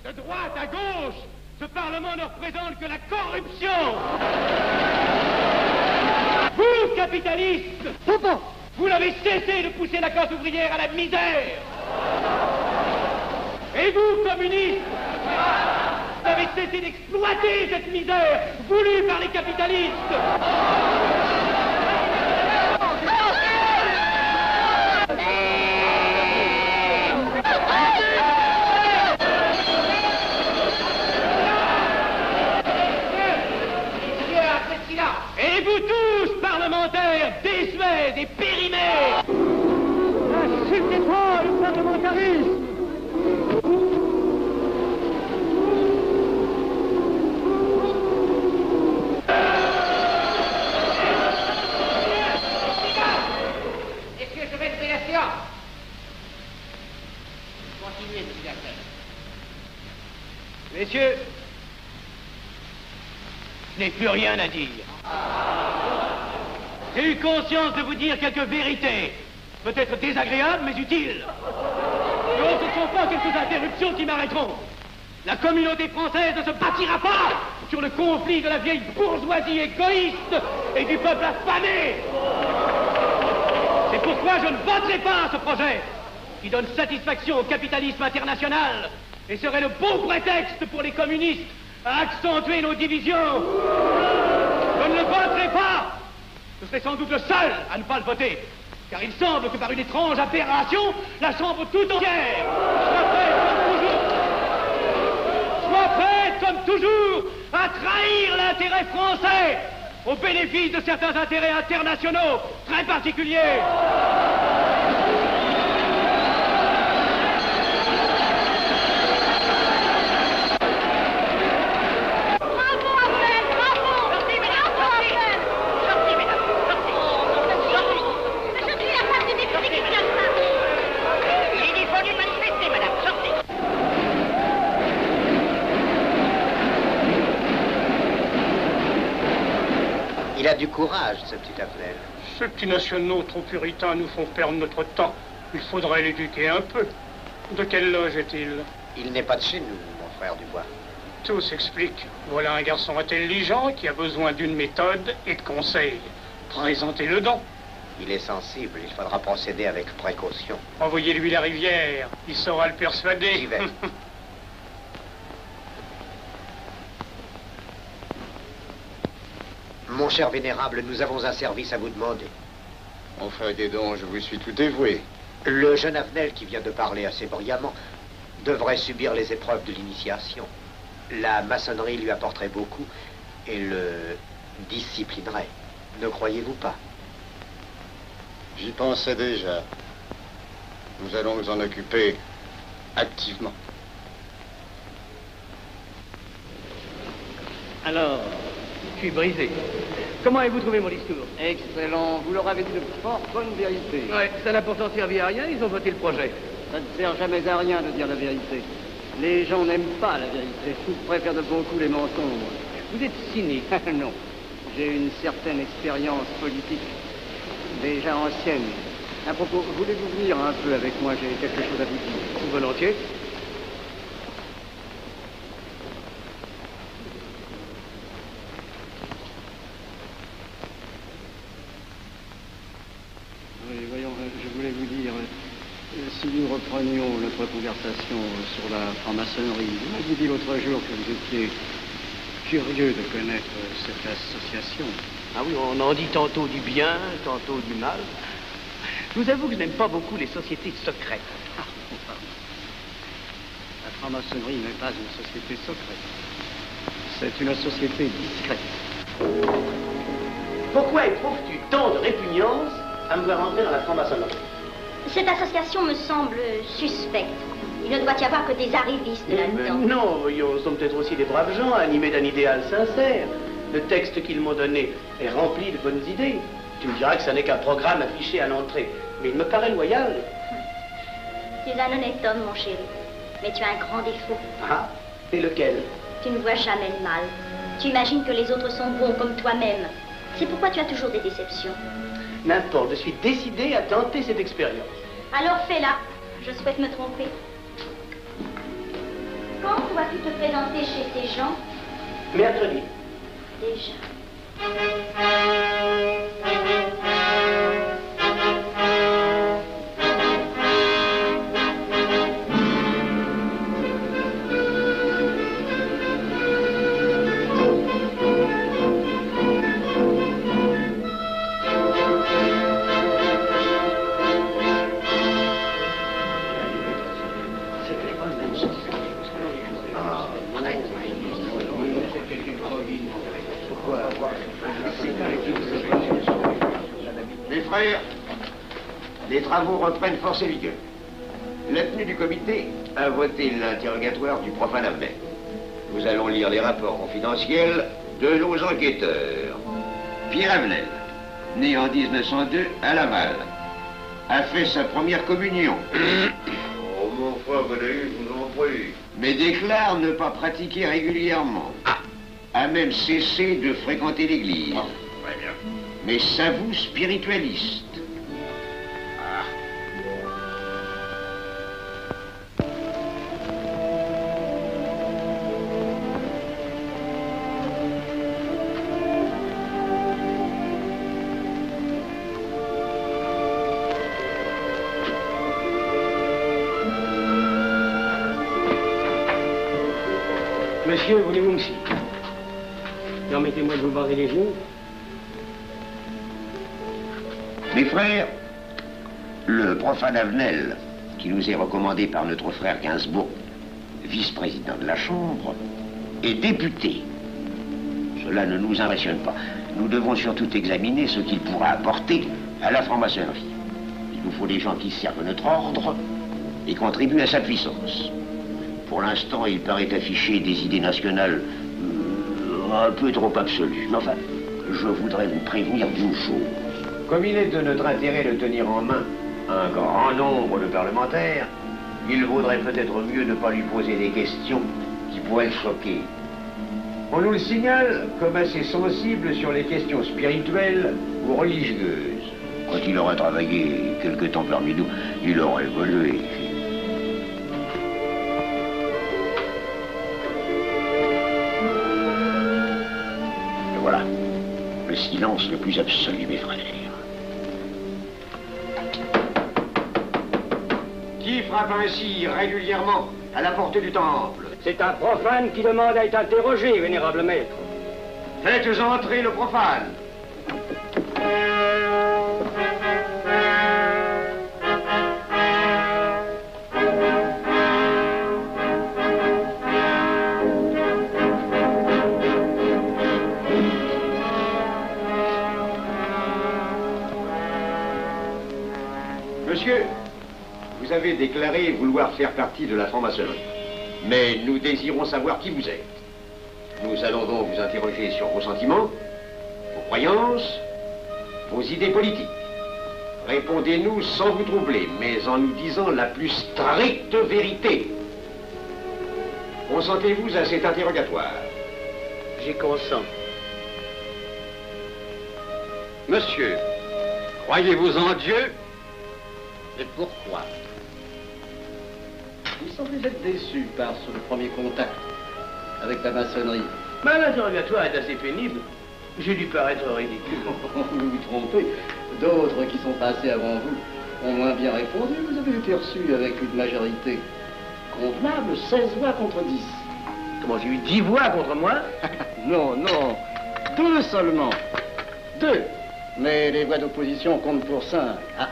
De droite à gauche, ce Parlement ne représente que la corruption. Vous, capitalistes, vous n'avez cessé de pousser la classe ouvrière à la misère. Et vous, communistes, vous avez cessé d'exploiter cette misère voulue par les capitalistes. Et vous tous, parlementaires, désuets et périmés, n'acceptez pas le parlementarisme. Messieurs, je vais lever la séance. Continuez, monsieur Garcet. Messieurs, je n'ai plus rien à dire. J'ai eu conscience de vous dire quelques vérités, peut-être désagréables, mais utiles. Non, ce ne sont pas quelques interruptions qui m'arrêteront. La communauté française ne se bâtira pas sur le conflit de la vieille bourgeoisie égoïste et du peuple affamé. C'est pourquoi je ne voterai pas ce projet qui donne satisfaction au capitalisme international et serait le bon prétexte pour les communistes à accentuer nos divisions. Je ne le voterai pas. Je serai sans doute le seul à ne pas le voter, car il semble que par une étrange aberration, la Chambre tout entière soit prête, comme toujours, à trahir l'intérêt français au bénéfice de certains intérêts internationaux très particuliers. Il a du courage, ce petit Afflel. Ces petits nationaux trop puritains nous font perdre notre temps. Il faudrait l'éduquer un peu. De quelle loge est-il? Il n'est pas de chez nous, mon frère Dubois. Tout s'explique. Voilà un garçon intelligent qui a besoin d'une méthode et de conseils. Présentez-le donc. Il est sensible, il faudra procéder avec précaution. Envoyez-lui la rivière, il saura le persuader. J'y vais. Mon cher vénérable, nous avons un service à vous demander. Enfin, des dons, je vous suis tout dévoué. Le jeune Avenel qui vient de parler assez brillamment devrait subir les épreuves de l'initiation. La maçonnerie lui apporterait beaucoup et le disciplinerait. Ne croyez-vous pas? J'y pensais déjà. Nous allons nous en occuper activement. Alors, je suis brisé. Comment avez-vous trouvé mon discours? Excellent. Vous leur avez dit de fort bonne vérité. Ouais, ça n'a pourtant servi à rien, ils ont voté le projet. Ça ne sert jamais à rien de dire la vérité. Les gens n'aiment pas la vérité. Ils préfèrent de beaucoup les mensonges. Vous êtes cynique. Non. J'ai une certaine expérience politique, déjà ancienne. À propos, voulez-vous venir un peu avec moi? J'ai quelque chose à vous dire. Volontiers. Oui, voyons, je voulais vous dire, si nous reprenions notre conversation sur la franc-maçonnerie, vous m'aviez dit l'autre jour que vous étiez curieux de connaître cette association. Ah oui, on en dit tantôt du bien, tantôt du mal. Je vous avoue que je n'aime pas beaucoup les sociétés secrètes. Ah, pardon. La franc-maçonnerie n'est pas une société secrète. C'est une société discrète. Pourquoi éprouves-tu tant de répugnance à me voir entrer dans la franc-maçonnerie? Cette association me semble suspecte. Il ne doit y avoir que des arrivistes là-dedans. Non, voyons, nous sommes peut-être aussi des braves gens, animés d'un idéal sincère. Le texte qu'ils m'ont donné est rempli de bonnes idées. Tu me diras que ça n'est qu'un programme affiché à l'entrée, mais il me paraît loyal. Tu es un honnête homme, mon chéri. Mais tu as un grand défaut. Ah, et lequel? Tu ne vois jamais le mal. Tu imagines que les autres sont bons comme toi-même. C'est pourquoi tu as toujours des déceptions. N'importe, je suis décidé à tenter cette expérience. Alors fais-la. Je souhaite me tromper. Quand vas-tu te présenter chez ces gens? Mercredi. Déjà. Mes frères, les travaux reprennent force et vigueur. La tenue du comité a voté l'interrogatoire du profane Avenel. Nous allons lire les rapports confidentiels de nos enquêteurs. Pierre Avenel, né en 1902 à Laval, a fait sa première communion. Oh, mon frère Valérie, je vous en prie. Mais déclare ne pas pratiquer régulièrement. A même cessé de fréquenter l'église. Très bien. Mais s'avoue spiritualiste. Monsieur, voulez-vous me citer? Permettez-moi de vous barrer les genoux. Mes frères, le profane Avenel, qui nous est recommandé par notre frère Gainsbourg, vice-président de la Chambre, est député. Cela ne nous impressionne pas. Nous devons surtout examiner ce qu'il pourra apporter à la franc-maçonnerie. Il nous faut des gens qui servent notre ordre et contribuent à sa puissance. Pour l'instant, il paraît afficher des idées nationales un peu trop absolues. Mais enfin, je voudrais vous prévenir d'une chose. Comme il est de notre intérêt de tenir en main un grand nombre de parlementaires, il vaudrait peut-être mieux ne pas lui poser des questions qui pourraient le choquer. On nous le signale comme assez sensible sur les questions spirituelles ou religieuses. Quand il aura travaillé quelque temps parmi nous, il aura évolué. le silence le plus absolu, mes frères. Qui frappe ainsi régulièrement à la porte du temple? C'est un profane qui demande à être interrogé, vénérable maître. Faites entrer le profane. Monsieur, vous avez déclaré vouloir faire partie de la franc-maçonnerie. Mais nous désirons savoir qui vous êtes. Nous allons donc vous interroger sur vos sentiments, vos croyances, vos idées politiques. Répondez-nous sans vous troubler, mais en nous disant la plus stricte vérité. Consentez-vous à cet interrogatoire? J'y consens. Monsieur, croyez-vous en Dieu? Et pourquoi? Vous semblez être déçu par ce premier contact avec la maçonnerie. Mais l'interrogatoire est assez pénible. J'ai dû paraître ridicule. Vous vous trompez. D'autres qui sont passés avant vous ont moins bien répondu. Vous avez été reçu avec une majorité convenable, 16 voix contre 10. Comment, j'ai eu 10 voix contre moi? Non, non. 2 seulement. 2. Mais les voix d'opposition comptent pour 5. Ah,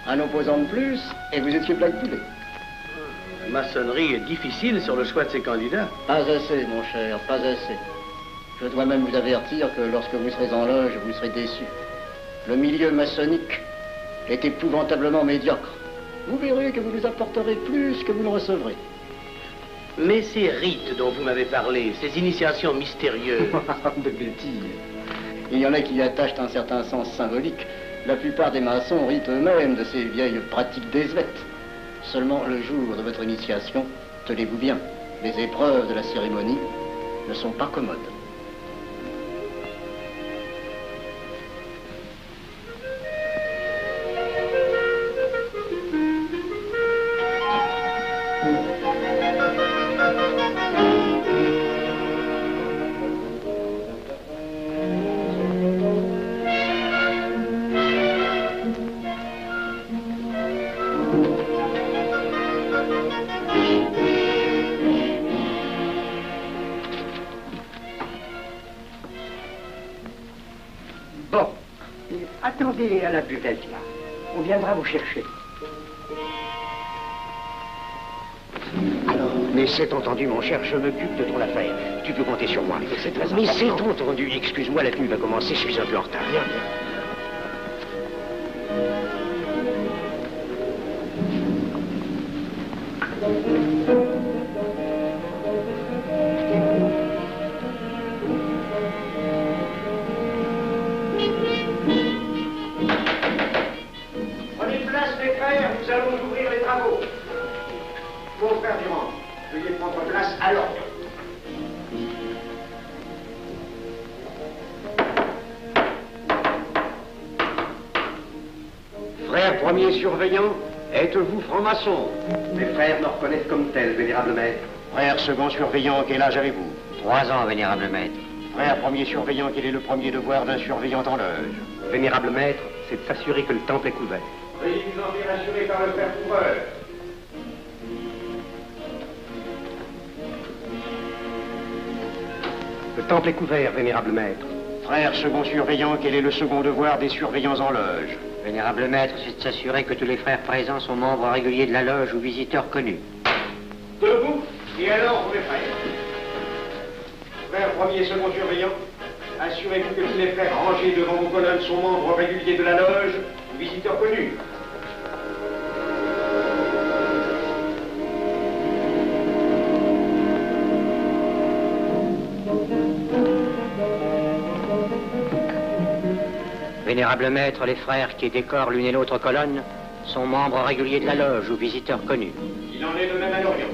un opposant de plus, et vous étiez blackpoolé. La maçonnerie est difficile sur le choix de ses candidats. Pas assez, mon cher, pas assez. Je dois même vous avertir que lorsque vous serez en loge, vous serez déçu. Le milieu maçonnique est épouvantablement médiocre. Vous verrez que vous nous apporterez plus que vous ne recevrez. Mais ces rites dont vous m'avez parlé, ces initiations mystérieuses... De bêtises. Il y en a qui y attachent un certain sens symbolique. La plupart des maçons rient eux-mêmes de ces vieilles pratiques désuètes. Seulement, le jour de votre initiation, tenez-vous bien, les épreuves de la cérémonie ne sont pas commodes. Attendez à la buvette, là. On viendra vous chercher. Alors, mais c'est entendu, mon cher, je m'occupe de ton affaire. Tu peux compter sur moi. C'est très important. Mais c'est entendu. Excuse-moi, la tenue va commencer, je suis un peu en retard. Viens, viens. Premier surveillant, êtes-vous franc-maçon? Mes frères me reconnaissent comme tel, vénérable maître. Frère second surveillant, quel âge avez-vous? 3 ans, vénérable maître. Frère premier surveillant, quel est le premier devoir d'un surveillant en loge? Vénérable maître, c'est de s'assurer que le temple est couvert. Veuillez vous en faire assurer par le frère coureur. Le temple est couvert, vénérable maître. Frère second surveillant, quel est le second devoir des surveillants en loge? Vénérable maître, c'est de s'assurer que tous les frères présents sont membres réguliers de la loge ou visiteurs connus. Debout, et alors, mes frères. Frère premier et second surveillant, assurez-vous que tous les frères rangés devant vos colonnes sont membres réguliers de la loge ou visiteurs connus. Vénérable maître, les frères qui décorent l'une et l'autre colonne sont membres réguliers de la loge ou visiteurs connus. Il en est de même à l'Orient.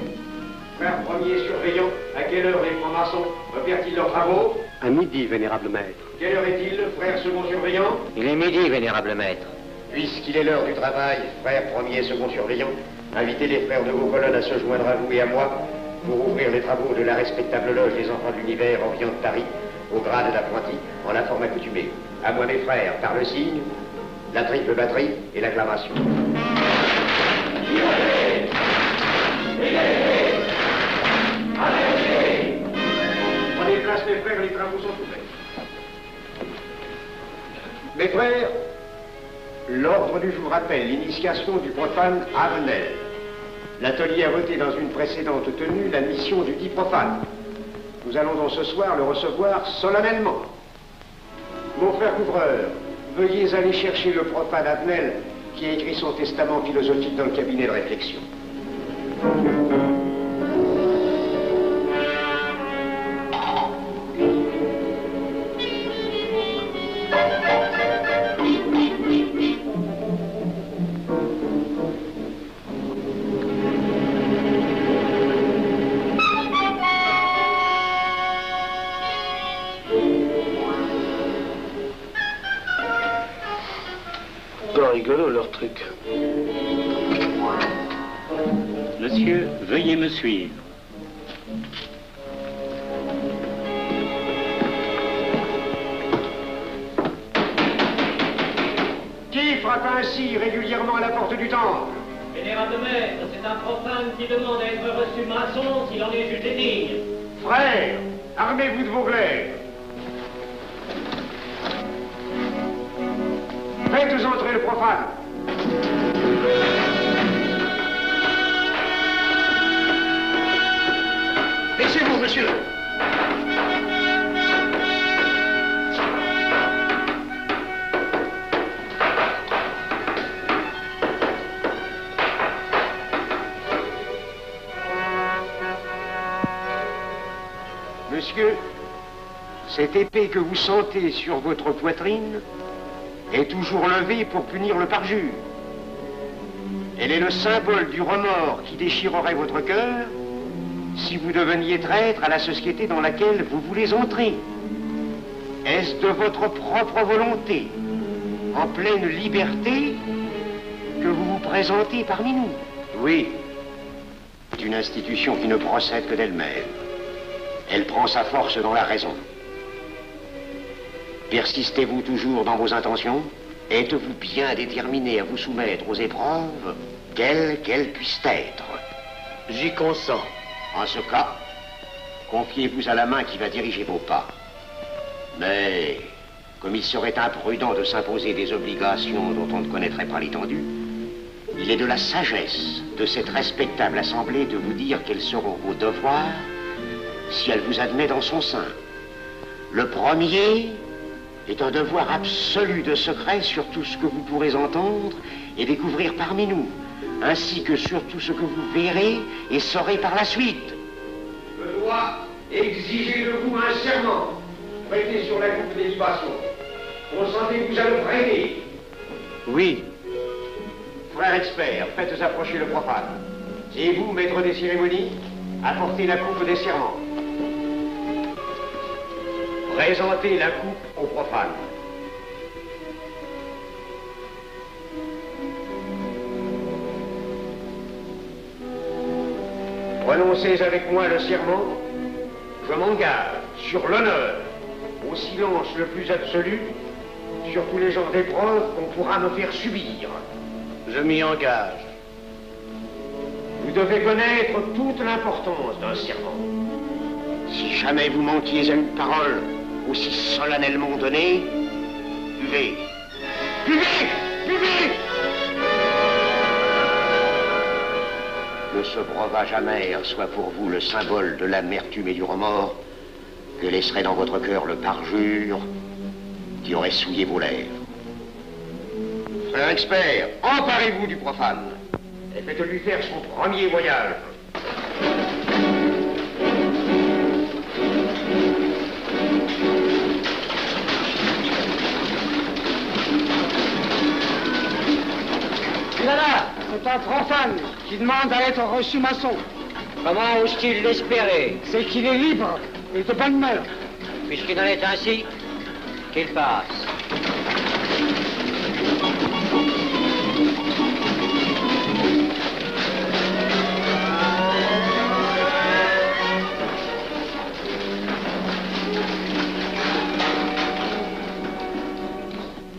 Frère premier surveillant, à quelle heure les francs-maçons opèrent-ils leurs travaux? À midi, vénérable maître. Quelle heure est-il, frère second surveillant? Il est midi, vénérable maître. Puisqu'il est l'heure du travail, frère premier et second surveillant, invitez les frères de vos colonnes à se joindre à vous et à moi pour ouvrir les travaux de la respectable loge des enfants de l'univers Orient de Paris, au grade d'apprenti, en la forme accoutumée. À moi, mes frères, par le signe, la triple batterie et l'acclamation. Prenez place, mes frères, les travaux sont ouverts. Mes frères, l'ordre du jour appelle l'initiation du profane Avenel. L'atelier a voté dans une précédente tenue la mission du dit profane. Nous allons donc ce soir le recevoir solennellement. Mon frère couvreur, veuillez aller chercher le profane Avenel qui a écrit son testament philosophique dans le cabinet de réflexion. Rigolo leur truc. Monsieur, veuillez me suivre. Qui frappe ainsi régulièrement à la porte du temple? Vénérable maître, c'est un profane qui demande à être reçu maçon s'il en est jugé digne. Frères, armez-vous de vos glaives. Faites entrer le profane. Laissez-vous, monsieur. Monsieur, cette épée que vous sentez sur votre poitrine est toujours levée pour punir le parjure. Elle est le symbole du remords qui déchirerait votre cœur si vous deveniez traître à la société dans laquelle vous voulez entrer. Est-ce de votre propre volonté, en pleine liberté, que vous vous présentez parmi nous? Oui. C'est une institution qui ne procède que d'elle-même. Elle prend sa force dans la raison. Persistez-vous toujours dans vos intentions? Êtes-vous bien déterminé à vous soumettre aux épreuves, quelles qu'elles puissent être? J'y consens. En ce cas, confiez-vous à la main qui va diriger vos pas. Mais, comme il serait imprudent de s'imposer des obligations dont on ne connaîtrait pas l'étendue, il est de la sagesse de cette respectable assemblée de vous dire quels seront vos devoirs si elle vous admet dans son sein. Le premier est un devoir absolu de secret sur tout ce que vous pourrez entendre et découvrir parmi nous, ainsi que sur tout ce que vous verrez et saurez par la suite. Je dois exiger de vous un serment prêté sur la coupe des libations. Consentez-vous à le prêter? Oui. Frère expert, faites approcher le profane. Et vous, maître des cérémonies, apportez la coupe des serments. Présentez la coupe au profane. Prononcez avec moi le serment. Je m'engage sur l'honneur, au silence le plus absolu, sur tous les genres d'épreuves qu'on pourra me faire subir. Je m'y engage. Vous devez connaître toute l'importance d'un serment. Si jamais vous manquiez à une parole aussi solennellement donnée, buvez. Buvez! Buvez! Que ce breuvage amer soit pour vous le symbole de l'amertume et du remords que laisserait dans votre cœur le parjure qui aurait souillé vos lèvres. Frère expert, emparez-vous du profane et faites-lui faire son premier voyage. Là, c'est un profane qui demande à être reçu maçon. Comment ose-t-il l'espérer? C'est qu'il est libre et de bonne mœurs. Puisqu'il en est ainsi, qu'il passe.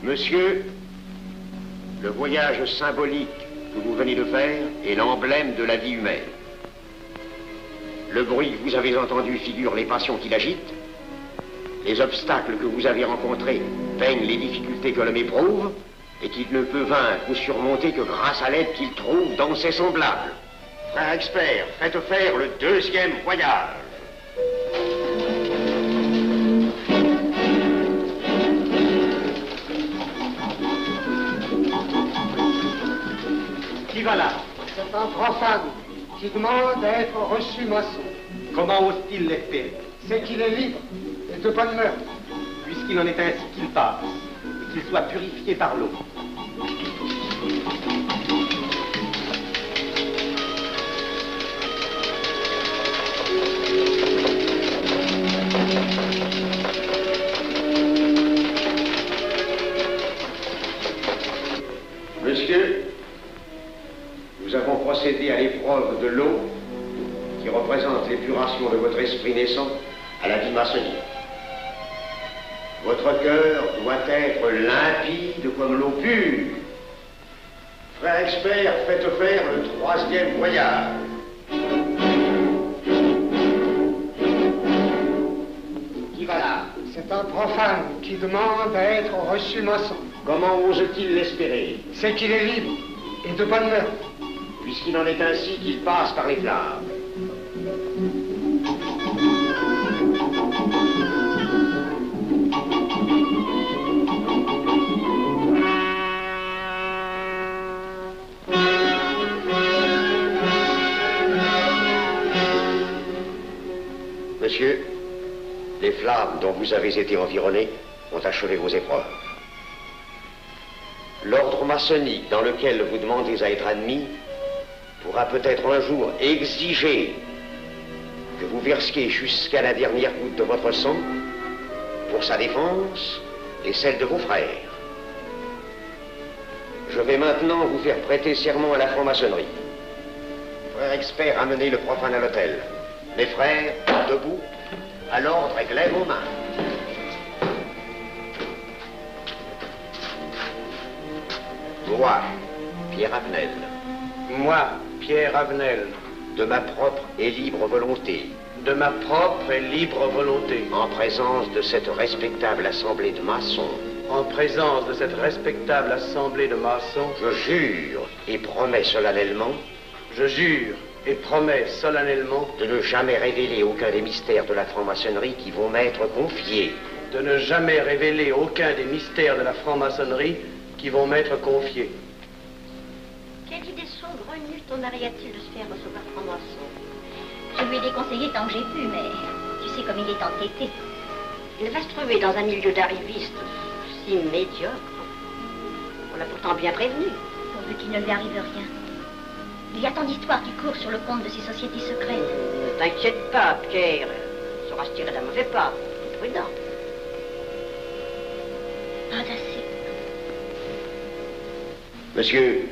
Monsieur, le voyage symbolique que vous venez de faire est l'emblème de la vie humaine. Le bruit que vous avez entendu figure les passions qui l'agitent. Les obstacles que vous avez rencontrés peignent les difficultés que l'homme éprouve et qu'il ne peut vaincre ou surmonter que grâce à l'aide qu'il trouve dans ses semblables. Frère expert, faites faire le deuxième voyage. Qui va là? C'est un profane qui demande à être reçu maçon. Comment ose-t-il l'espérer? C'est qu'il est libre et de bonne mœurs. Puisqu'il en est ainsi qu'il passe, et qu'il soit purifié par l'eau. Monsieur, nous avons procédé à l'épreuve de l'eau qui représente l'épuration de votre esprit naissant à la vie maçonnique. Votre cœur doit être limpide comme l'eau pure. Frère expert, faites faire le troisième voyage. Qui va là? C'est un profane qui demande à être reçu maçon. Comment ose-t-il l'espérer? C'est qu'il est libre et de bonne mœurs. Puisqu'il en est ainsi qu'il passe par les flammes. Monsieur, les flammes dont vous avez été environné ont achevé vos épreuves. L'ordre maçonnique dans lequel vous demandez à être admis pourra peut-être un jour exiger que vous versiez jusqu'à la dernière goutte de votre sang pour sa défense et celle de vos frères. Je vais maintenant vous faire prêter serment à la franc-maçonnerie. Frère expert, amenez le profane à l'hôtel. Mes frères, debout, à l'ordre et glaive aux mains. Moi, Pierre Avenel. Moi, Pierre Avenel. De ma propre et libre volonté. De ma propre et libre volonté. En présence de cette respectable assemblée de maçons. En présence de cette respectable assemblée de maçons. Je jure et promets solennellement. Je jure et promets solennellement. De ne jamais révéler aucun des mystères de la franc-maçonnerie qui vont m'être confiés. De ne jamais révéler aucun des mystères de la franc-maçonnerie qui vont m'être confiés. Quelle idée saugrenue ton mari a-t-il de se faire recevoir franc-maçon? Je lui ai déconseillé tant que j'ai pu, mais tu sais comme il est entêté. Il va se trouver dans un milieu d'arrivistes si médiocre. On l'a pourtant bien prévenu. Pourvu qu'il ne lui arrive rien. Il y a tant d'histoires qui courent sur le compte de ces sociétés secrètes. Ne t'inquiète pas, Pierre. Il saura se tirer d'un mauvais pas. Prudent. Pas assez. Monsieur,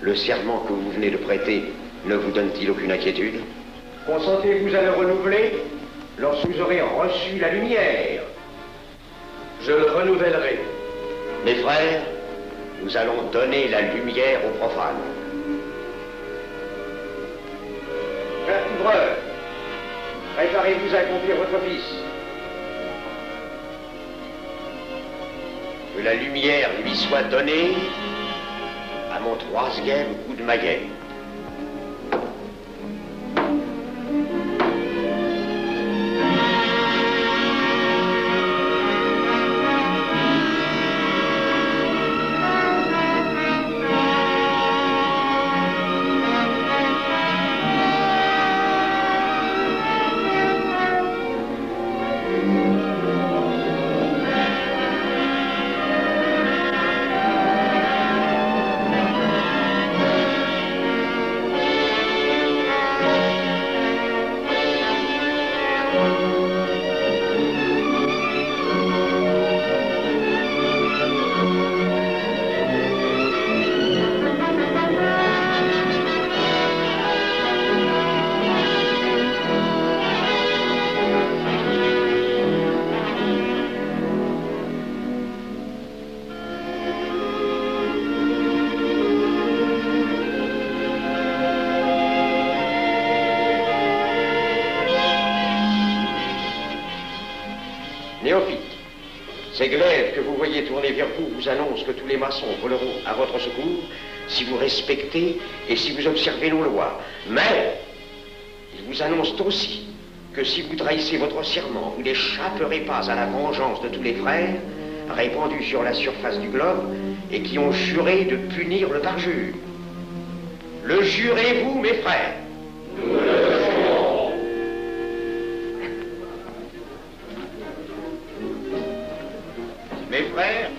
le serment que vous venez de prêter ne vous donne-t-il aucune inquiétude? Consentez-vous à le renouveler lorsque vous aurez reçu la lumière? Je le renouvellerai. Mes frères, nous allons donner la lumière aux profanes. Frère couvreur, préparez-vous à accomplir votre office. Que la lumière lui soit donnée à mon troisième coup de maguet. Ces glaives que vous voyez tourner vers vous vous annoncent que tous les maçons voleront à votre secours si vous respectez et si vous observez nos lois. Mais ils vous annoncent aussi que si vous trahissez votre serment, vous n'échapperez pas à la vengeance de tous les frères répandus sur la surface du globe et qui ont juré de punir le parjure. Le jurez-vous, mes frères? Nous le jurons. Mes frères,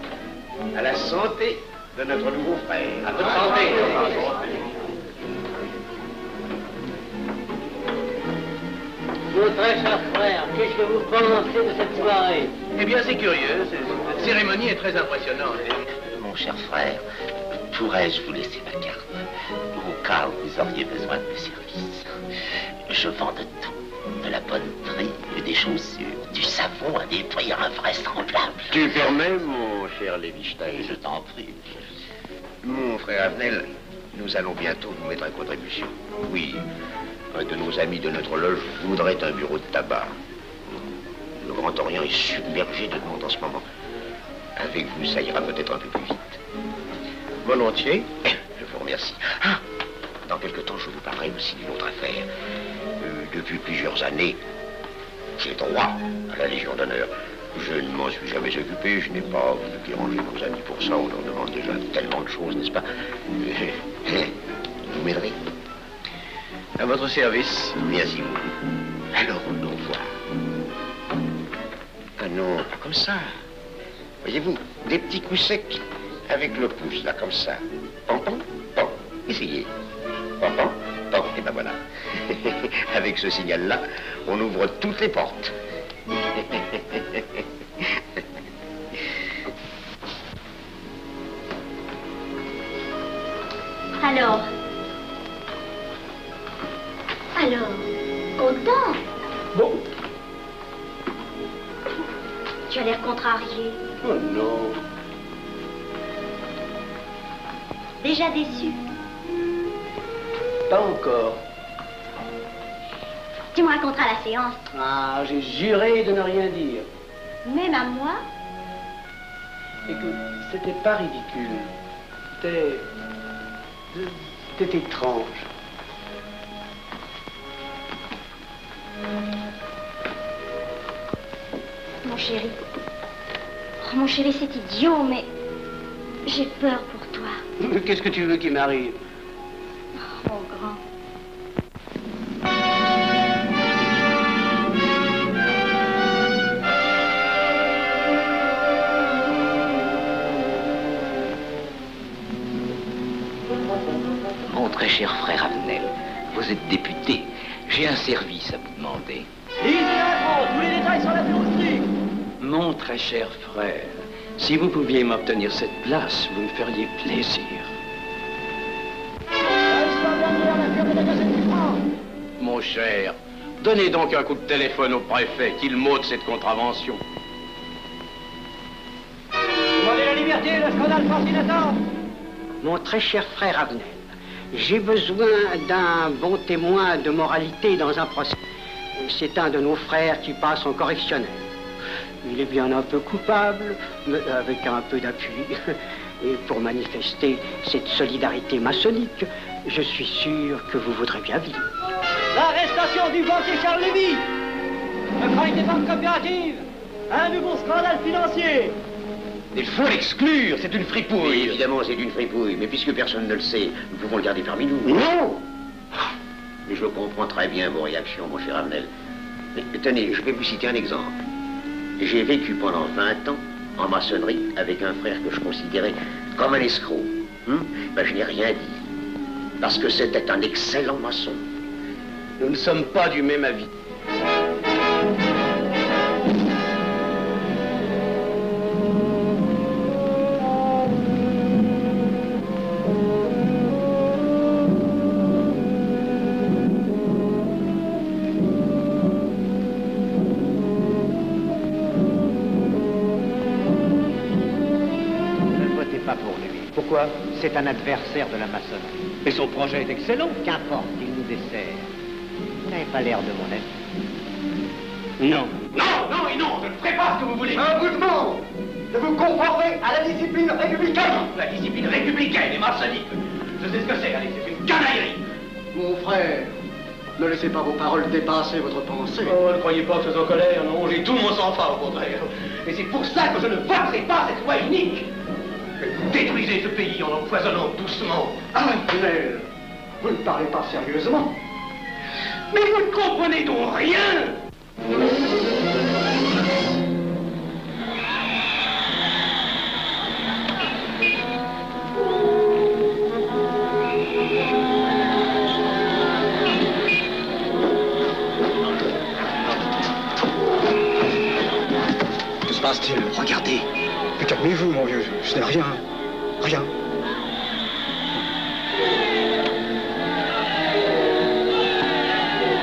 à la santé de notre nouveau frère. À votre santé. Mon très cher frère, qu'est-ce que vous pensez de cette soirée? Eh bien, c'est curieux. Cette cérémonie est très impressionnante. Mon cher frère, pourrais-je vous laisser ma carte au cas où vous auriez besoin de mes services? Je vends de tout, de la bonneterie, des chaussures, du savon à des prix invraisemblables. Tu permets, mon cher Lévi-Stein? Je t'en prie. Mon frère Avenel, nous allons bientôt vous mettre à contribution. Oui, un de nos amis de notre loge voudrait un bureau de tabac. Le Grand Orient est submergé de demandes en ce moment. Avec vous, ça ira peut-être un peu plus vite. Volontiers. Je vous remercie. Ah, dans quelque temps, je vous parlerai aussi d'une autre affaire. Depuis plusieurs années, j'ai droit à la Légion d'honneur. Je ne m'en suis jamais occupé, je n'ai pas voulu déranger nos amis pour ça. On leur demande déjà tellement de choses, n'est-ce pas? Vous m'aiderez? À votre service. Merci beaucoup. Alors, au revoir. Ah non, pas comme ça. Voyez-vous, des petits coups secs avec le pouce, là, comme ça. Pam, pam, pam. Essayez. Pam, pam, pam. Et ben voilà. Avec ce signal-là, on ouvre toutes les portes. Alors, content? Bon. Tu as l'air contrarié. Oh non. Déjà déçu? Pas encore. Tu me raconteras la séance. Ah, j'ai juré de ne rien dire. Même à moi? Écoute, c'était pas ridicule. C'était étrange. Mon chéri. Oh, mon chéri, c'est idiot, mais j'ai peur pour toi. Qu'est-ce que tu veux qu'il m'arrive? Oh, mon grand. Mon très cher frère Avenel, vous êtes député. J'ai un service à vous demander. Tous les détails sur la filousterie. Mon très cher frère, si vous pouviez m'obtenir cette place, vous me feriez plaisir. Mon cher, donnez donc un coup de téléphone au préfet, qu'il m'ôte cette contravention. Demandez la liberté, le scandale fascinateur. Mon très cher frère Avenel, j'ai besoin d'un bon témoin de moralité dans un procès. C'est un de nos frères qui passe en correctionnel. Il est bien un peu coupable, mais avec un peu d'appui. Et pour manifester cette solidarité maçonnique, je suis sûr que vous voudrez bien vivre. L'arrestation du banquier Charles Lévy. Le crime des banques coopératives. Un nouveau scandale financier. Il faut l'exclure, c'est une fripouille. Oui, évidemment, c'est une fripouille, mais puisque personne ne le sait, nous pouvons le garder parmi nous. Non! Je comprends très bien vos réactions, mon cher Avenel. Mais tenez, je vais vous citer un exemple. J'ai vécu pendant 20 ans en maçonnerie avec un frère que je considérais comme un escroc. Ben, je n'ai rien dit, parce que c'était un excellent maçon. Nous ne sommes pas du même avis. Pourquoi? C'est un adversaire de la maçonnerie. Et son projet est excellent. Qu'importe, il nous dessert. Vous n'avez pas l'air de mon ami. Non. Non, non, et non, je ne ferai pas ce que vous voulez. Je vous demande de vous conformer à la discipline républicaine. La discipline républicaine est maçonnique. Je sais ce que c'est, allez, c'est une canaillerie. Mon frère, ne laissez pas vos paroles dépasser votre pensée. Oh, ne croyez pas que je sois en colère, non, j'ai tout mon sang-froid au contraire. Et c'est pour ça que je ne voterai pas cette loi unique. Vous détruisez ce pays en l'empoisonnant doucement. Avenel, vous ne parlez pas sérieusement. Mais vous ne comprenez donc rien. Que se passe-t-il? Regardez. Mais calmez-vous, mon vieux. Ce n'est rien. Rien.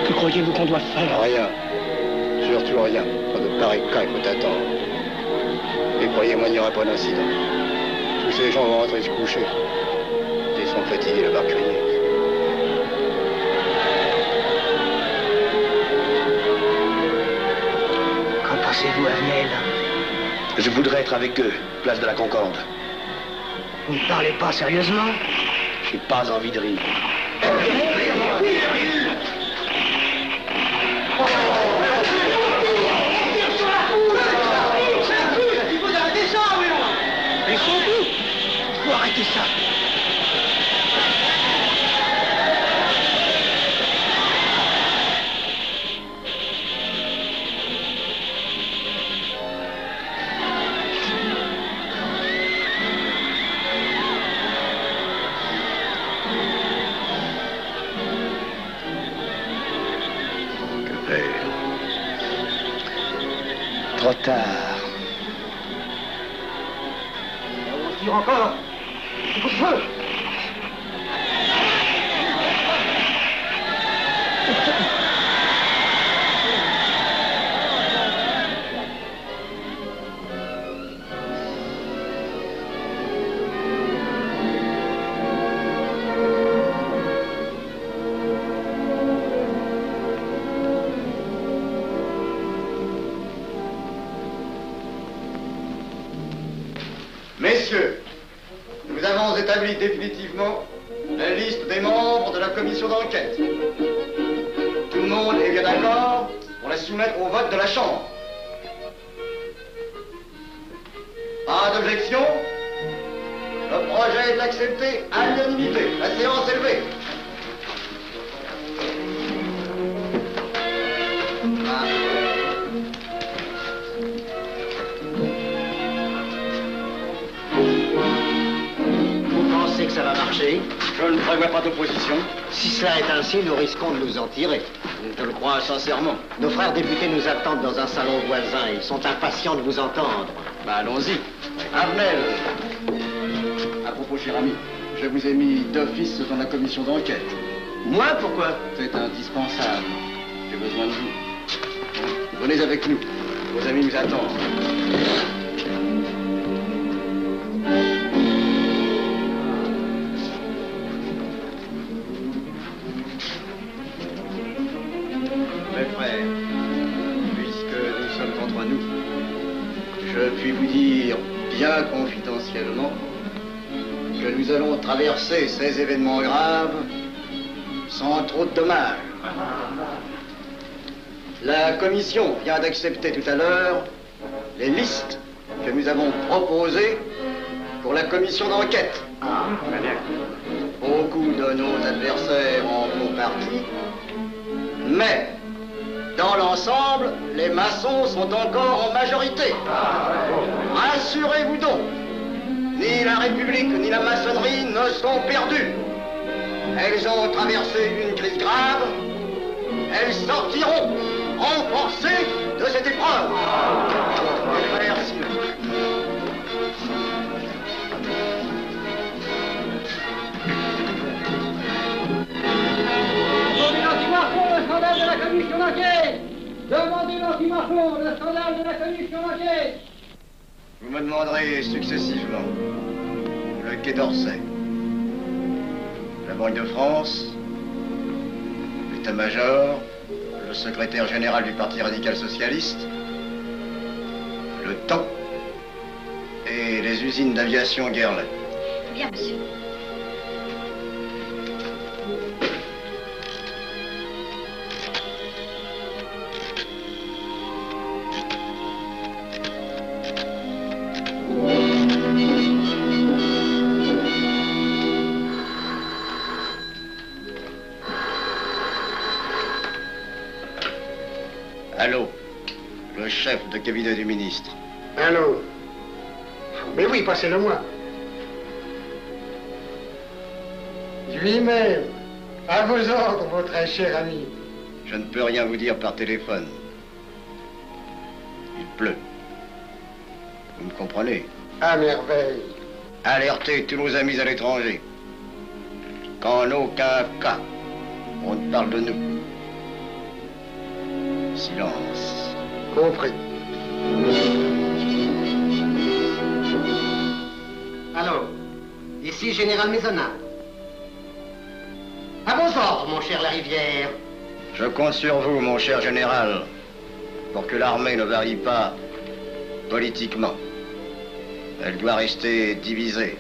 Que croyez-vous qu'on doit faire? Rien. Surtout rien. Pas de pareil cas, il faut attendre. Et croyez-moi, il n'y aura pas d'incident. Tous ces gens vont rentrer se coucher. Ils sont fatigués là-bas, crier. Qu'en pensez-vous, Avenel? Je voudrais être avec eux, place de la Concorde. Vous ne parlez pas sérieusement? J'ai pas envie de rire. Mais surtout, faut arrêter ça. Que faire? Trop tard. On tire encore. Coup de feu. Messieurs, nous avons établi définitivement la liste des membres de la commission d'enquête. Tout le monde est bien d'accord pour la soumettre au vote de la Chambre. Pas d'objection? Le projet est accepté à l'unanimité. La séance est levée. Que ça va marcher? Je ne prévois pas d'opposition. Si cela est ainsi, nous risquons de nous en tirer. Je le crois sincèrement. Nos frères députés nous attendent dans un salon voisin. Ils sont impatients de vous entendre. Bah, allons-y. Avenel. À propos, cher ami, je vous ai mis d'office dans la commission d'enquête. Moi, pourquoi? C'est indispensable. J'ai besoin de vous. Venez avec nous. Vos amis nous attendent. Mes frères, puisque nous sommes entre nous, je puis vous dire bien confidentiellement que nous allons traverser ces événements graves sans trop de dommages. La commission vient d'accepter tout à l'heure les listes que nous avons proposées pour la commission d'enquête. Beaucoup de nos adversaires en font partie, mais dans l'ensemble, les maçons sont encore en majorité. Rassurez-vous donc, ni la République ni la maçonnerie ne sont perdues. Elles ont traversé une crise grave. Elles sortiront renforcées de cette épreuve. Merci. Demandez l'anti-Marchon, le scandale de la commission d'enquête. Demandez l'anti-Marchon, le scandale de la commission d'enquête. Vous me demanderez successivement le Quai d'Orsay, la Banque de France, l'état-major, le secrétaire général du Parti radical socialiste le temps et les usines d'aviation Guerlain. Bien, monsieur. Allô, le chef de cabinet du ministre. Allô? Mais oui, passez-le moi. Lui-même, à vos ordres, mon très cher ami. Je ne peux rien vous dire par téléphone. Il pleut. Vous me comprenez? À merveille. Alertez tous nos amis à l'étranger. Qu'en aucun cas, on ne parle de nous. Silence. Compris. Allô, ici Général Maisonnat. À vos ordres, mon cher Larivière. Je compte sur vous, mon cher général, pour que l'armée ne varie pas politiquement. Elle doit rester divisée,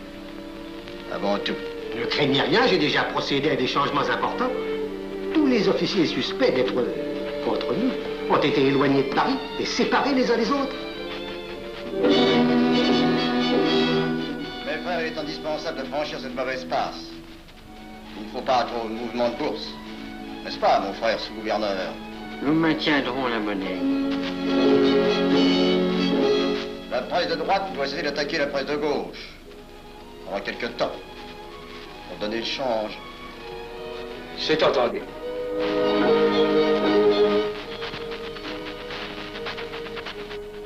avant tout. Ne craignez rien, j'ai déjà procédé à des changements importants. Tous les officiers suspects d'être contre nous ont été éloignés de Paris et séparés les uns des autres. Mes frères, il est indispensable de franchir cette mauvaise passe. Il ne faut pas trop de mouvement de bourse. N'est-ce pas, mon frère sous-gouverneur? Nous maintiendrons la monnaie. La presse de droite doit essayer d'attaquer la presse de gauche. Pendant quelque temps. Pour donner le change. C'est entendu.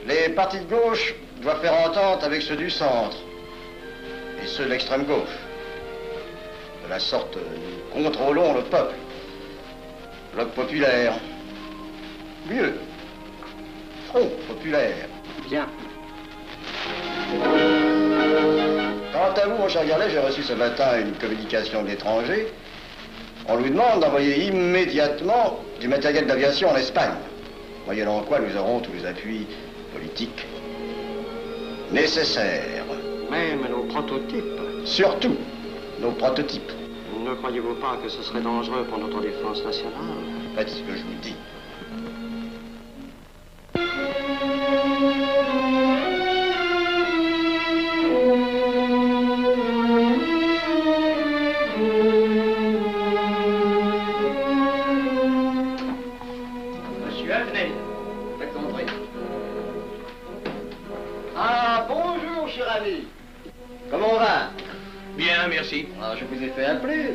Les partis de gauche doivent faire entente avec ceux du centre. Et ceux de l'extrême gauche. De la sorte, nous contrôlons le peuple. Bloc populaire. Mieux. Front populaire. Bien. Quant à vous, mon cher Garlet, j'ai reçu ce matin une communication de l'étranger. On nous demande d'envoyer immédiatement du matériel d'aviation en Espagne. Moyennant quoi nous aurons tous les appuis politiques nécessaires. Même nos prototypes. Surtout nos prototypes. Ne croyez-vous pas que ce serait dangereux pour notre défense nationale? Faites ce que je vous dis. Monsieur Avenel, faites entrer. Ah, bonjour, cher ami. Comment on va? bien, merci. Ah, je vous ai fait appeler.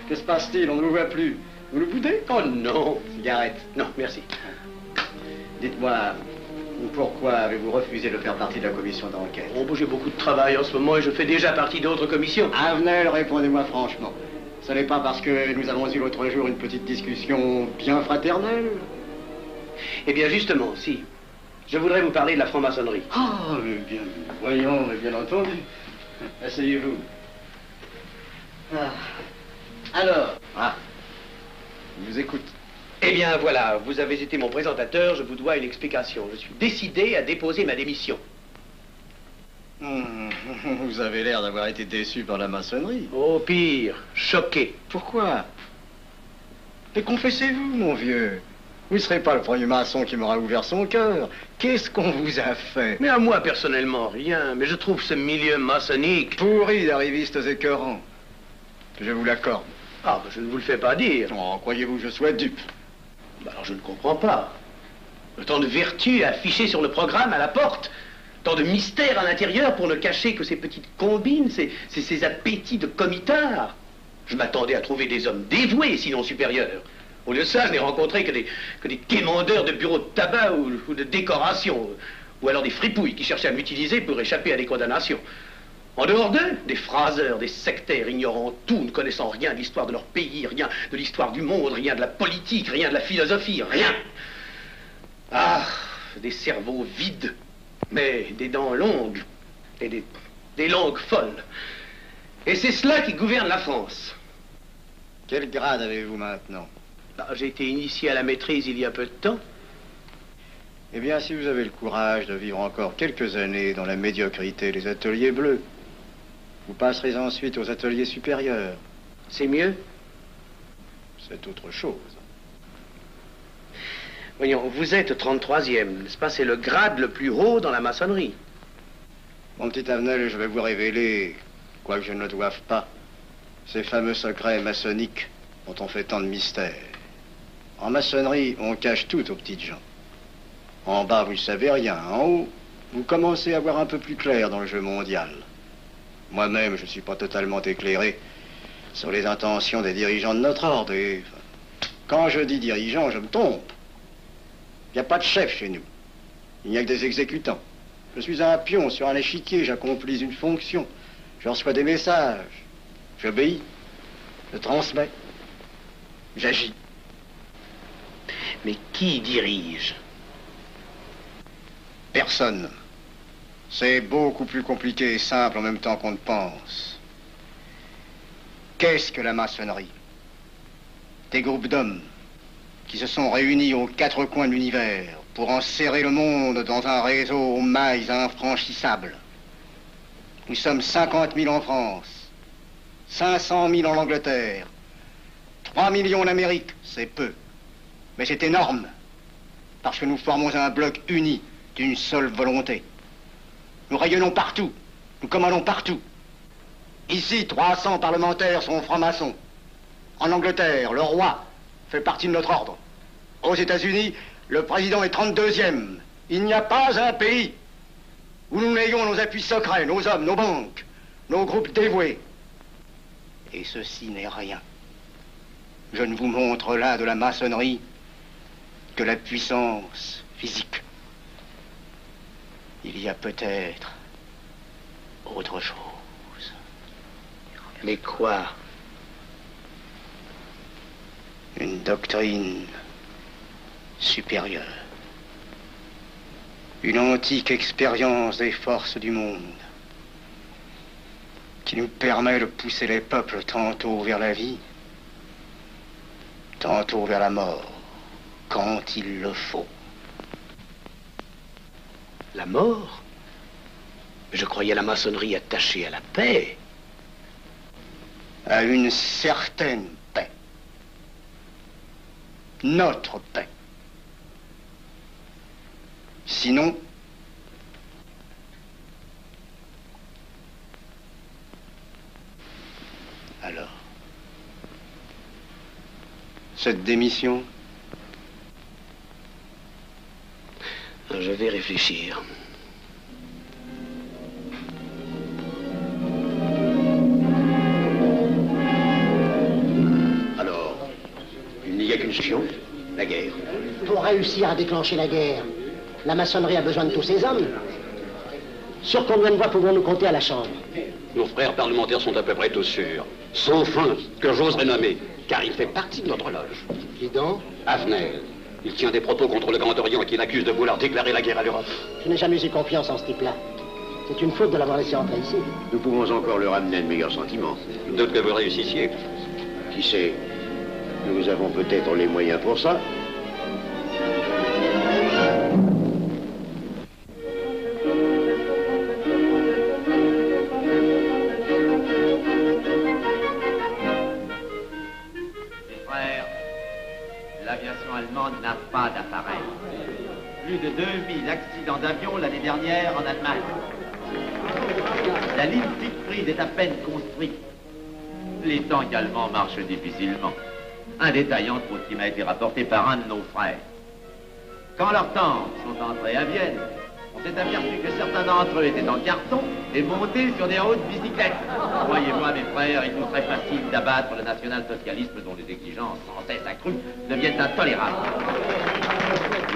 Que se passe-t-il? On ne vous voit plus. Vous le boudez? Oh non. Cigarette. Non, merci. Dites-moi, pourquoi avez-vous refusé de faire partie de la commission d'enquête? Oh, j'ai beaucoup de travail en ce moment et je fais déjà partie d'autres commissions. Avenel, répondez-moi franchement. Ce n'est pas parce que nous avons eu l'autre jour une petite discussion bien fraternelle? Eh bien, justement, si. Je voudrais vous parler de la franc-maçonnerie. Ah, mais bien, voyons, mais bien entendu. Asseyez-vous. Ah. Alors? Ah, je vous écoute. Eh bien, voilà, vous avez été mon présentateur, je vous dois une explication. Je suis décidé à déposer ma démission. Vous avez l'air d'avoir été déçu par la maçonnerie. Oh, pire, choqué. Pourquoi? Et confessez-vous, mon vieux. Vous ne serez pas le premier maçon qui m'aura ouvert son cœur. Qu'est-ce qu'on vous a fait? Mais à moi, personnellement, rien. Mais je trouve ce milieu maçonnique... pourri d'arrivistes écœurants. Je vous l'accorde. Ah, ben, je ne vous le fais pas dire. Oh, croyez-vous que je sois dupe? Ben, alors je ne comprends pas. Tant de vertus affichées sur le programme à la porte. Tant de mystères à l'intérieur pour ne cacher que ces petites combines, ces appétits de comitard. Je m'attendais à trouver des hommes dévoués, sinon supérieurs. Au lieu de ça, je n'ai rencontré que des quémandeurs de bureaux de tabac ou de décoration. Ou alors des fripouilles qui cherchaient à m'utiliser pour échapper à des condamnations. En dehors d'eux, des phraseurs, des sectaires, ignorant tout, ne connaissant rien de l'histoire de leur pays, rien de l'histoire du monde, rien de la politique, rien de la philosophie, rien. Ah, des cerveaux vides, mais des dents longues et des langues folles. Et c'est cela qui gouverne la France. Quel grade avez-vous maintenant? J'ai été initié à la maîtrise il y a peu de temps. Eh bien, si vous avez le courage de vivre encore quelques années dans la médiocrité des ateliers bleus, vous passerez ensuite aux ateliers supérieurs. C'est mieux? C'est autre chose. Voyons, vous êtes 33e, n'est-ce pas? C'est le grade le plus haut dans la maçonnerie. Mon petit Avenel, je vais vous révéler, quoique je ne le doive pas, ces fameux secrets maçonniques dont on fait tant de mystères. En maçonnerie, on cache tout aux petites gens. En bas, vous ne savez rien. En haut, vous commencez à voir un peu plus clair dans le jeu mondial. Moi-même, je ne suis pas totalement éclairé sur les intentions des dirigeants de notre ordre. Et quand je dis dirigeants, je me trompe. Il n'y a pas de chef chez nous. Il n'y a que des exécutants. Je suis un pion sur un échiquier, j'accomplis une fonction. Je reçois des messages. J'obéis. Je transmets. J'agis. Mais qui dirige? Personne. C'est beaucoup plus compliqué et simple en même temps qu'on ne pense. Qu'est-ce que la maçonnerie? Des groupes d'hommes qui se sont réunis aux quatre coins de l'univers pour enserrer le monde dans un réseau aux mailles infranchissables. Nous sommes 50 000 en France, 500 000 en Angleterre, 3 millions en Amérique, c'est peu. Mais c'est énorme, parce que nous formons un bloc uni d'une seule volonté. Nous rayonnons partout, nous commandons partout. Ici, 300 parlementaires sont francs-maçons. En Angleterre, le roi fait partie de notre ordre. Aux États-Unis, le président est 32e. Il n'y a pas un pays où nous n'ayons nos appuis secrets, nos hommes, nos banques, nos groupes dévoués. Et ceci n'est rien. Je ne vous montre là de la maçonnerie que la puissance physique. Il y a peut-être autre chose. Mais quoi? Une doctrine supérieure. Une antique expérience des forces du monde qui nous permet de pousser les peuples tantôt vers la vie, tantôt vers la mort, quand il le faut. La mort? Je croyais la maçonnerie attachée à la paix. À une certaine paix. Notre paix. Sinon, alors, cette démission? Je vais réfléchir. Alors, il n'y a qu'une solution, la guerre. Pour réussir à déclencher la guerre, la maçonnerie a besoin de tous ses hommes. Sur combien de voix pouvons-nous compter à la Chambre? Nos frères parlementaires sont à peu près tous sûrs. Sauf un, que j'oserais nommer, car il fait partie de notre loge. Qui donc? Avenel. Il tient des propos contre le Grand Orient qui l'accuse de vouloir déclarer la guerre à l'Europe. Je n'ai jamais eu confiance en ce type-là. C'est une faute de l'avoir laissé entrer ici. Nous pouvons encore leur amener de meilleurs sentiments. D'autres que vous réussissiez. Qui sait? Nous avons peut-être les moyens pour ça. L'aviation allemande n'a pas d'appareil. Plus de 2000 accidents d'avion l'année dernière en Allemagne. La ligne Siegfried est à peine construite. Les tanks allemands marchent difficilement. Un détail entre autres qui m'a été rapporté par un de nos frères. Quand leurs tanks sont entrés à Vienne, on s'est aperçu que certains d'entre eux étaient en carton et montés sur des hautes bicyclettes. Croyez-moi, mes frères, il nous serait facile d'abattre le national-socialisme dont les exigences sans cesse accrues deviennent intolérables.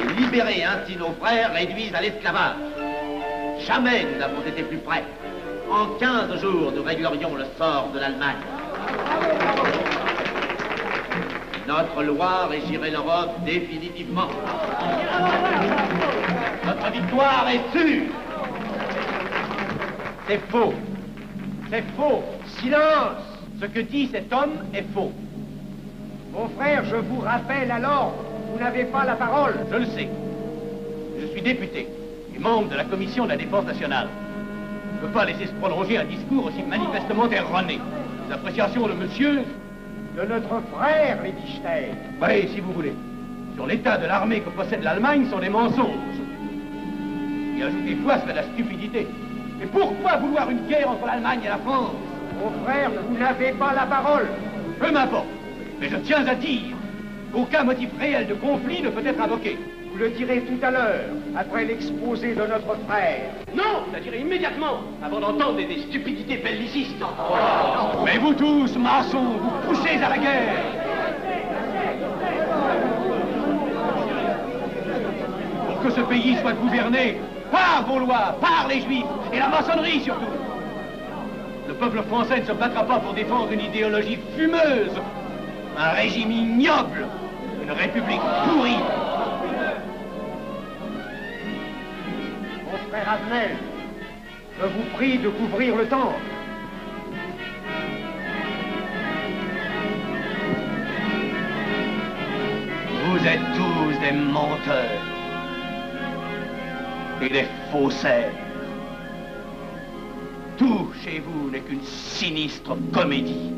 Et libérer ainsi nos frères réduisent à l'esclavage. Jamais nous n'avons été plus près. En 15 jours, nous réglerions le sort de l'Allemagne. Notre loi régirait l'Europe définitivement. Notre victoire est sûre. C'est faux. C'est faux. Silence. Ce que dit cet homme est faux. Mon frère, je vous rappelle alors, vous n'avez pas la parole. Je le sais. Je suis député et membre de la commission de la défense nationale. Je ne peux pas laisser se prolonger un discours aussi manifestement erroné. Les appréciations de monsieur... De notre frère, Liechtenstein. Oui, si vous voulez. Sur l'état de l'armée que possède l'Allemagne sont des mensonges. Et ajouter foi serait de la stupidité. Et pourquoi vouloir une guerre entre l'Allemagne et la France? Mon frère, vous n'avez pas la parole. Peu m'importe. Mais je tiens à dire qu'aucun motif réel de conflit ne peut être invoqué. Vous le direz tout à l'heure, après l'exposé de notre frère. Non, vous la direz immédiatement, avant d'entendre des stupidités bellicistes. Oh. Mais vous tous, maçons, vous poussez à la guerre. Pour que ce pays soit gouverné par vos lois, par les Juifs et la maçonnerie surtout. Le peuple français ne se battra pas pour défendre une idéologie fumeuse, un régime ignoble, une république pourrie. Mon frère Avenel, je vous prie de couvrir le temple. Vous êtes tous des menteurs et des faussaires. Tout chez vous n'est qu'une sinistre comédie.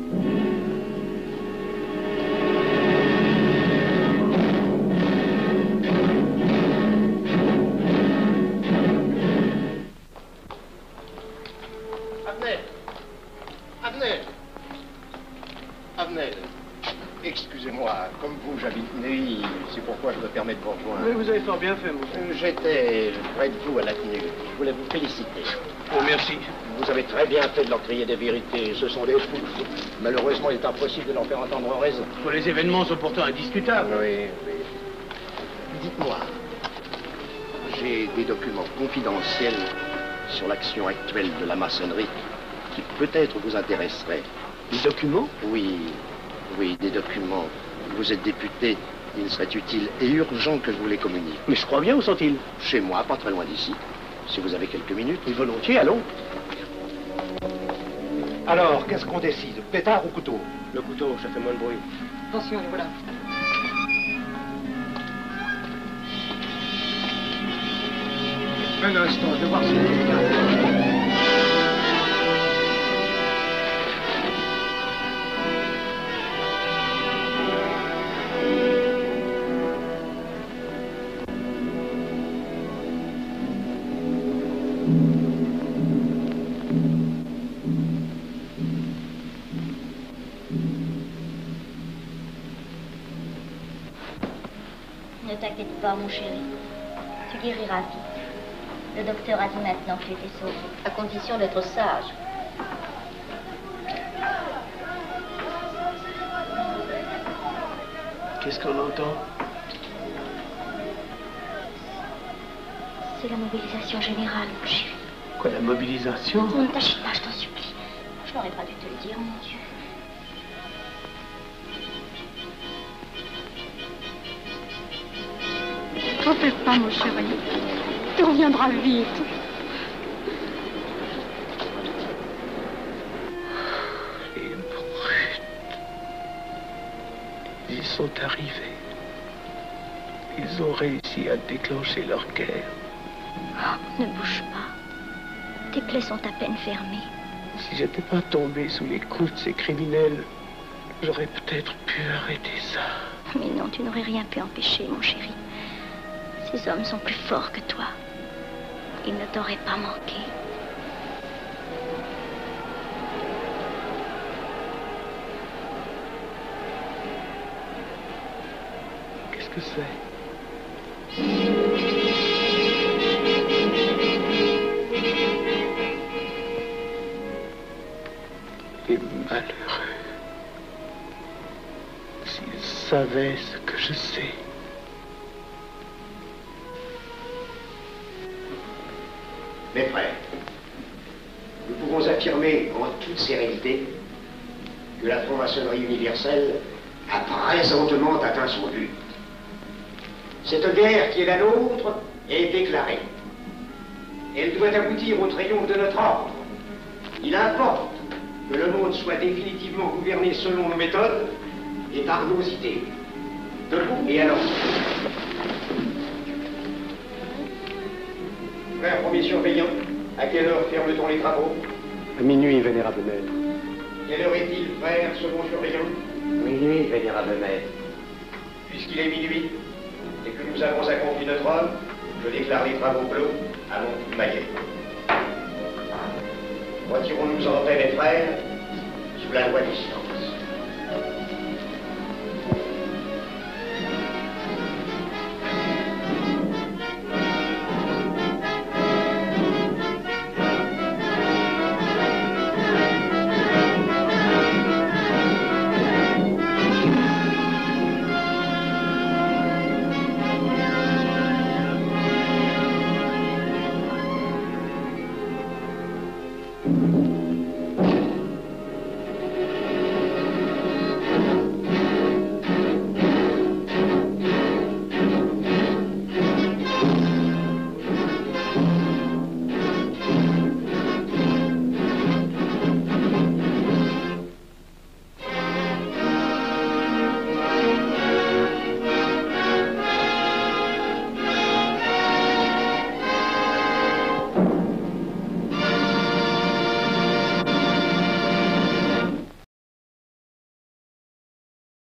Avenel, excusez-moi, comme vous, j'habite Neuilly, c'est pourquoi je me permets de vous rejoindre. Oui, vous avez fort bien fait, monsieur. J'étais près de vous à la tenue. Je voulais vous féliciter. Oh, merci. Vous avez très bien fait de leur crier des vérités. Ce sont des fous. Malheureusement, il est impossible de leur faire entendre raison. Les événements sont pourtant indiscutables. Oui, oui. Dites-moi, j'ai des documents confidentiels sur l'action actuelle de la maçonnerie qui peut-être vous intéresseraient. Des documents? Oui, oui, des documents. Vous êtes député, il serait utile et urgent que je vous les communique. Mais je crois bien, où sont-ils? Chez moi, pas très loin d'ici. Si vous avez quelques minutes. Et volontiers, allons. Alors, qu'est-ce qu'on décide? Pétard ou couteau? Le couteau, ça fait moins de bruit. Attention, les voilà. Un instant, je vais voir si quelqu'un... Ne t'inquiète pas, mon chéri. Tu guériras vite. Le docteur a dit maintenant que tu étais sauvé, à condition d'être sage. Qu'est-ce qu'on entend? C'est la mobilisation générale, mon chéri. Quoi, la mobilisation? Ne t'agite pas, je t'en supplie. Je n'aurais pas dû te le dire, mon Dieu. T'en fais pas, mon chéri. Tu reviendras vite. Les brutes. Ils sont arrivés. Ils ont réussi à déclencher leur guerre. Oh, ne bouge pas. Tes plaies sont à peine fermées. Si j'étais pas tombé sous les coups de ces criminels, j'aurais peut-être pu arrêter ça. Mais non, tu n'aurais rien pu empêcher, mon chéri. Ces hommes sont plus forts que toi. Ils ne t'auraient pas manqué. Qu'est-ce que c'est? Les malheureux. S'ils savaient ce que je sais. Mes frères, nous pouvons affirmer en toute sérénité que la franc-maçonnerie universelle a présentement atteint son but. Cette guerre qui est la nôtre est déclarée. Elle doit aboutir au triomphe de notre ordre. Il importe que le monde soit définitivement gouverné selon nos méthodes et par nos idées. Debout et alors. Frère premier surveillant, à quelle heure ferme-t-on les travaux? À minuit, vénérable maître. Quelle heure est-il, frère second surveillant? Minuit, vénérable maître. Puisqu'il est minuit et que nous avons accompli notre œuvre, je déclare les travaux clos à mon coup de maillet. Retirons-nous en paix, mes frères, sous la loi du silence.